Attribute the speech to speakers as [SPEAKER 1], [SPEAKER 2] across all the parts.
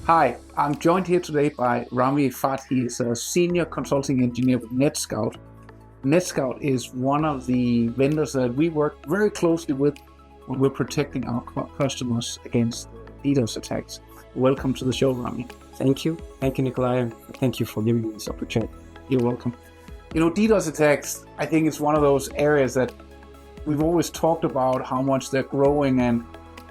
[SPEAKER 1] Hi, I'm joined here today by Ramy Efat. He is a senior consulting engineer with NETSCOUT. NETSCOUT is one of the vendors that we work very closely with when we're protecting our customers against DDoS attacks. Welcome to the show, Ramy.
[SPEAKER 2] Thank you. Thank you, Nicolai. Thank you for giving me this opportunity.
[SPEAKER 1] You're welcome. DDoS attacks, I think it's one of those areas that we've always talked about how much they're growing, and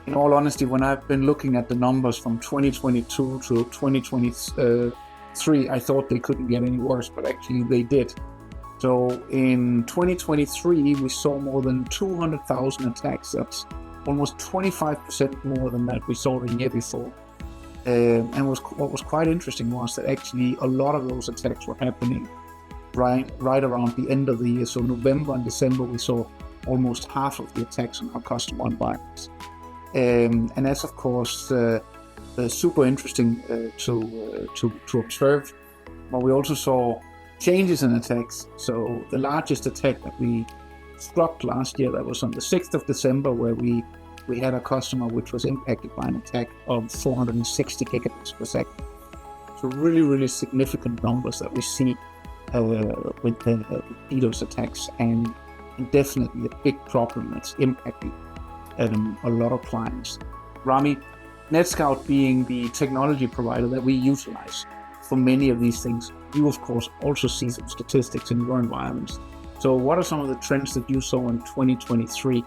[SPEAKER 1] in all honesty, when I've been looking at the numbers from 2022 to 2023, I thought they couldn't get any worse, but actually they did. So in 2023, we saw more than 200,000 attacks. That's almost 25% more than that we saw the year before. And what was quite interesting was that actually a lot of those attacks were happening right around the end of the year. So November and December, we saw almost half of the attacks on our customer environments. And that's of course super interesting to observe. But we also saw changes in attacks. So the largest attack that we scrubbed last year, that was on the 6th of December, where we had a customer which was impacted by an attack of 460 gigabits per second. So really significant numbers that we see with DDoS attacks, and definitely a big problem that's impacting a lot of clients. Ramy, NETSCOUT being the technology provider that we utilize for many of these things, you of course also see some statistics in your environments. So what are some of the trends that you saw in 2023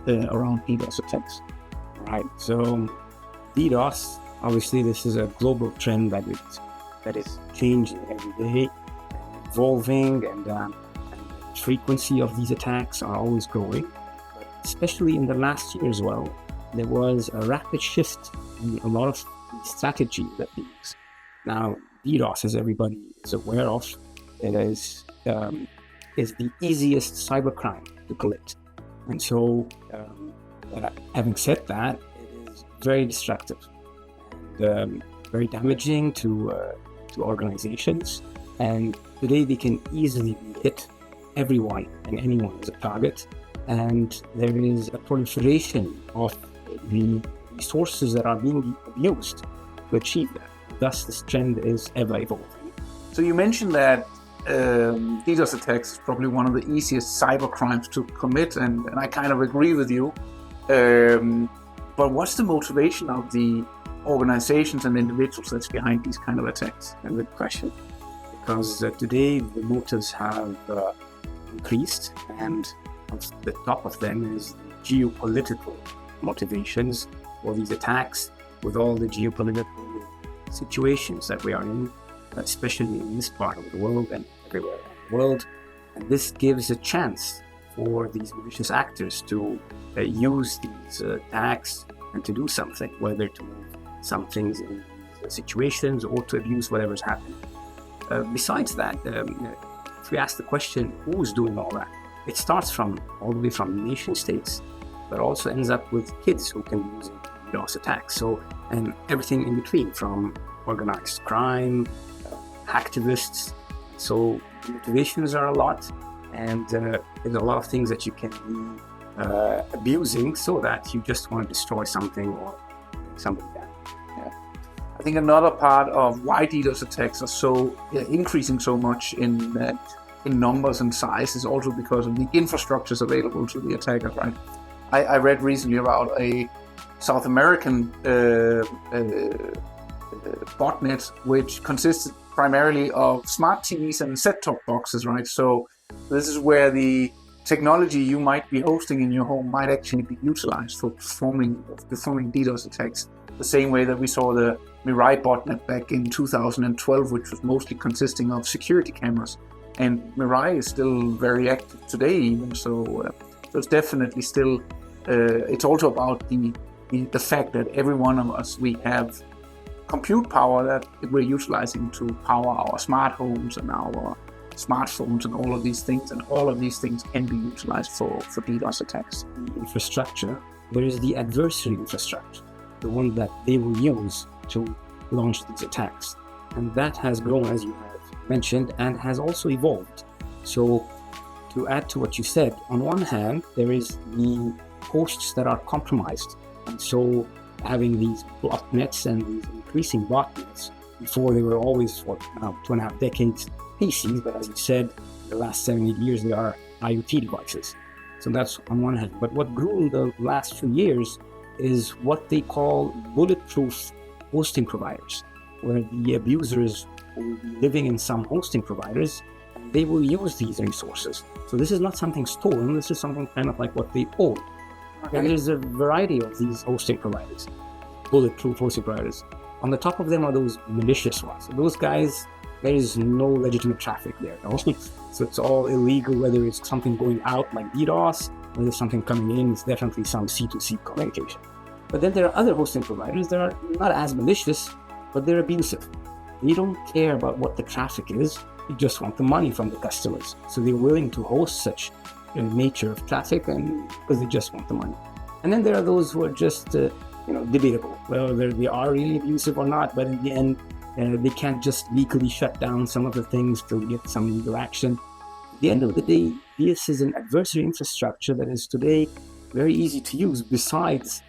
[SPEAKER 1] around DDoS attacks?
[SPEAKER 2] Right. So DDoS, obviously this is a global trend that is changing every day, evolving, and the frequency of these attacks are always growing. Especially in the last year as well, there was a rapid shift in a lot of the strategy that we use. Now, DDoS, as everybody is aware of, it is the easiest cybercrime to commit. And so, having said that, it is very destructive and very damaging to organizations. And today they can easily hit everyone and anyone as a target. And there is a proliferation of the resources that are being abused to achieve that. Thus, this trend is ever evolving.
[SPEAKER 1] So you mentioned that DDoS attacks is probably one of the easiest cyber crimes to commit, and I kind of agree with you. But what's the motivation of the organizations and individuals that's behind these kind of attacks?
[SPEAKER 2] A good question. Because today the motives have increased, and the top of them is the geopolitical motivations for these attacks, with all the geopolitical situations that we are in, especially in this part of the world and everywhere around the world. And this gives a chance for these malicious actors to use these attacks and to do something, whether to move some things in these situations or to abuse whatever's happening. Besides that, if we ask the question, who's doing all that? It starts all the way from nation states, but also ends up with kids who can use DDoS attacks. So, and everything in between, from organized crime, hacktivists. So the motivations are a lot, and there's a lot of things that you can be abusing so that you just want to destroy something or something down.
[SPEAKER 1] Yeah. I think another part of why DDoS attacks are so increasing so much in numbers and size is also because of the infrastructures available to the attackers, right? I read recently about a South American botnet which consisted primarily of smart TVs and set-top boxes, right? So this is where the technology you might be hosting in your home might actually be utilized for performing DDoS attacks, the same way that we saw the Mirai botnet back in 2012, which was mostly consisting of security cameras. And Mirai is still very active today, even so it's definitely still. It's also about the fact that every one of us, we have compute power that we're utilizing to power our smart homes and our smartphones and all of these things, and all of these things can be utilized for DDoS attacks.
[SPEAKER 2] The infrastructure, there is the adversary infrastructure, the one that they will use to launch these attacks, and that has grown, as you have mentioned, and has also evolved. So to add to what you said, on one hand, there is the hosts that are compromised, and so having these botnets and these increasing botnets. Before they were always, for now 2.5 decades, PCs, but as you said, the last 7-8 years, they are IoT devices. So that's on one hand. But what grew in the last few years is what they call bulletproof hosting providers, where the abusers will be living in some hosting providers and they will use these resources. So this is not something stolen, this is something kind of like what they own.
[SPEAKER 1] Okay.
[SPEAKER 2] And there's a variety of these hosting providers, bulletproof hosting providers. On the top of them are those malicious ones. So those guys, there is no legitimate traffic there. No? So it's all illegal, whether it's something going out like DDoS, whether there's something coming in, it's definitely some C2C communication. But then there are other hosting providers that are not as malicious, but they're abusive. They don't care about what the traffic is, they just want the money from the customers. So they're willing to host such a nature of traffic and because they just want the money. And then there are those who are just debatable, whether they are really abusive or not, but in the end, they can't just legally shut down some of the things to get some legal action. At the end of the day, this is an adversary infrastructure that is today very easy to use besides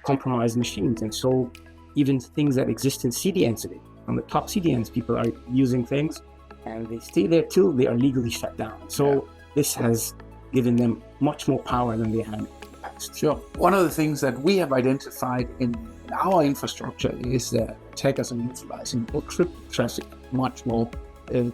[SPEAKER 2] compromised machines. And so even things that exist in CDNs today, on the top CDNs, people are using things and they stay there till they are legally shut down. So this has given them much more power than they had in the past.
[SPEAKER 1] Sure. One of the things that we have identified in our infrastructure is that attackers are utilizing encrypted traffic much more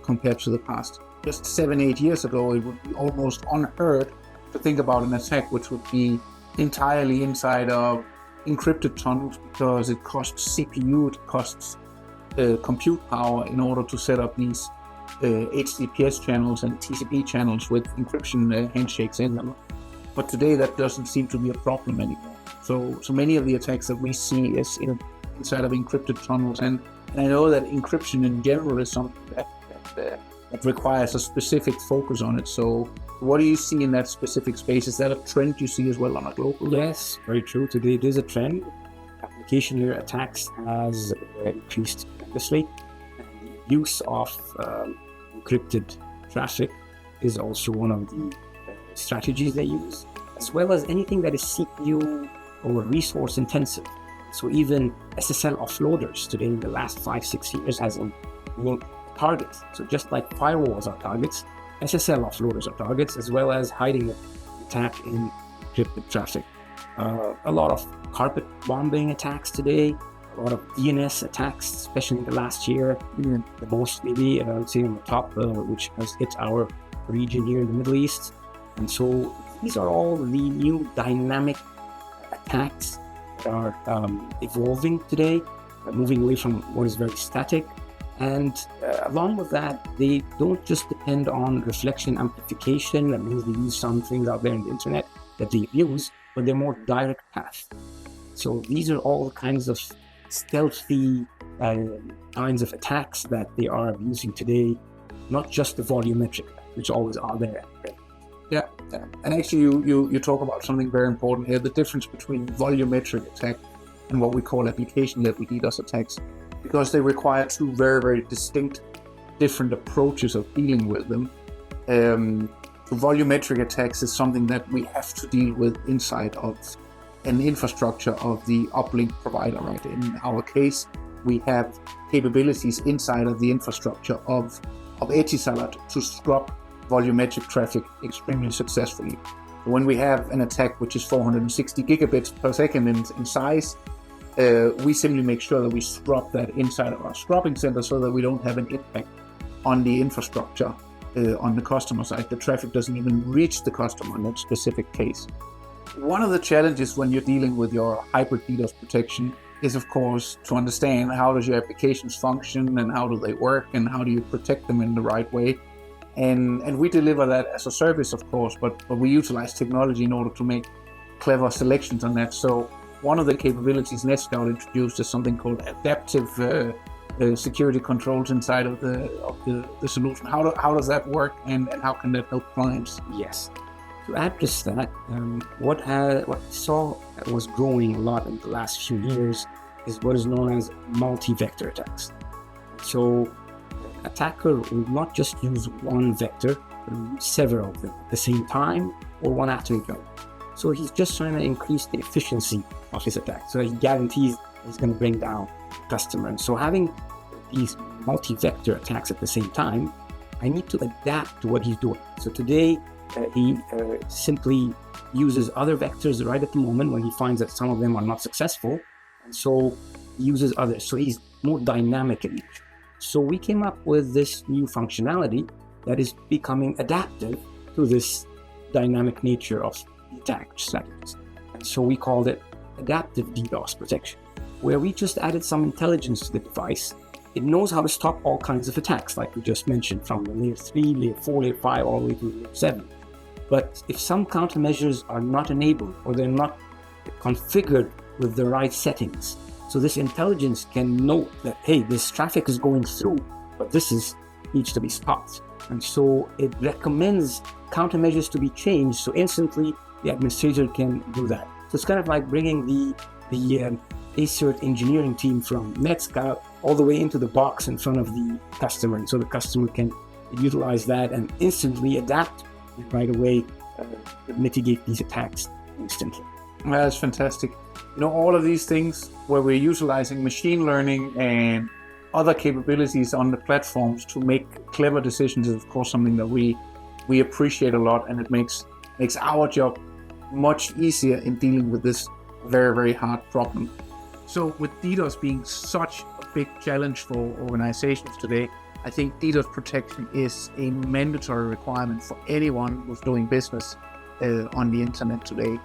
[SPEAKER 1] compared to the past. Just 7-8 years ago, it would be almost unheard to think about an attack which would be entirely inside of encrypted tunnels because it costs CPU, it costs compute power in order to set up these HTTPS channels and TCP channels with encryption handshakes in them. But today that doesn't seem to be a problem anymore. So many of the attacks that we see is inside of encrypted tunnels, and I know that encryption in general is something that requires a specific focus on it. So what do you see in that specific space? Is that a trend you see as well on a global level?
[SPEAKER 2] Yes, very true. Today it is a trend. Application layer attacks has increased tremendously. And the use of encrypted traffic is also one of the strategies they use, as well as anything that is CPU or resource intensive. So even SSL offloaders today in the last 5-6 years has been targets. So just like firewalls are targets, SSL offloaders are targets, as well as hiding the attack in encrypted traffic. A lot of carpet bombing attacks today, a lot of DNS attacks, especially in the last year, the most maybe, I would say on the top, which has hit our region here in the Middle East. And so these are all the new dynamic attacks that are evolving today, moving away from what is very static. And along with that, they don't just depend on reflection amplification. That means they use some things out there in the internet that they use, but they're more direct path. So these are all kinds of stealthy kinds of attacks that they are using today, not just the volumetric, which always are there.
[SPEAKER 1] Yeah, and actually you talk about something very important here, the difference between volumetric attack and what we call application-level DDoS attacks, because they require two very, very distinct, different approaches of dealing with them. The volumetric attacks is something that we have to deal with inside of an infrastructure of the uplink provider, right? In our case, we have capabilities inside of the infrastructure of Etisalat to scrub volumetric traffic extremely successfully. When we have an attack which is 460 gigabits per second in size, we simply make sure that we scrub that inside of our scrubbing center so that we don't have an impact on the infrastructure on the customer side. The traffic doesn't even reach the customer in that specific case. One of the challenges when you're dealing with your hybrid DDoS protection is, of course, to understand how does your applications function and how do they work and how do you protect them in the right way. And we deliver that as a service, of course, but we utilize technology in order to make clever selections on that. So one of the capabilities NETSCOUT introduced is something called adaptive security controls inside of the solution. How does that work, and how can that help clients?
[SPEAKER 2] Yes. To address that, what we saw was growing a lot in the last few years is what is known as multi-vector attacks. So attacker will not just use one vector, but use several of them at the same time or one after the other. So he's just trying to increase the efficiency of his attack. So he guarantees he's going to bring down the customer. And so having these multi-vector attacks at the same time, I need to adapt to what he's doing. So today, he simply uses other vectors right at the moment when he finds that some of them are not successful. And so he uses others. So he's more dynamic in nature. So we came up with this new functionality that is becoming adaptive to this dynamic nature of the attack strategies. And so we called it adaptive DDoS protection, where we just added some intelligence to the device. It knows how to stop all kinds of attacks, like we just mentioned, from the layer 3, layer 4, layer 5, all the way to layer 7. But if some countermeasures are not enabled or they're not configured with the right settings, so this intelligence can note that, hey, this traffic is going through, but this needs to be stopped. And so it recommends countermeasures to be changed, so instantly the administrator can do that. So it's kind of like bringing the ACERT engineering team from NETSCOUT all the way into the box in front of the customer. And so the customer can utilize that and instantly adapt right away, mitigate these attacks instantly.
[SPEAKER 1] Well, that's fantastic. All of these things where we're utilizing machine learning and other capabilities on the platforms to make clever decisions is, of course, something that we appreciate a lot, and it makes our job much easier in dealing with this very, very hard problem. So with DDoS being such a big challenge for organizations today, I think DDoS protection is a mandatory requirement for anyone who's doing business on the internet today.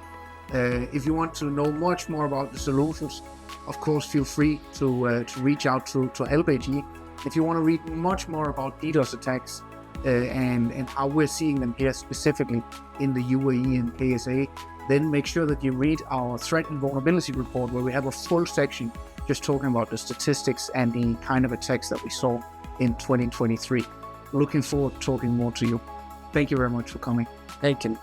[SPEAKER 1] If you want to know much more about the solutions, of course, feel free to reach out to Help AG. If you want to read much more about DDoS attacks and how we're seeing them here specifically in the UAE and KSA, then make sure that you read our threat and vulnerability report, where we have a full section just talking about the statistics and the kind of attacks that we saw in 2023. Looking forward to talking more to you. Thank you very much for coming.
[SPEAKER 2] Thank you.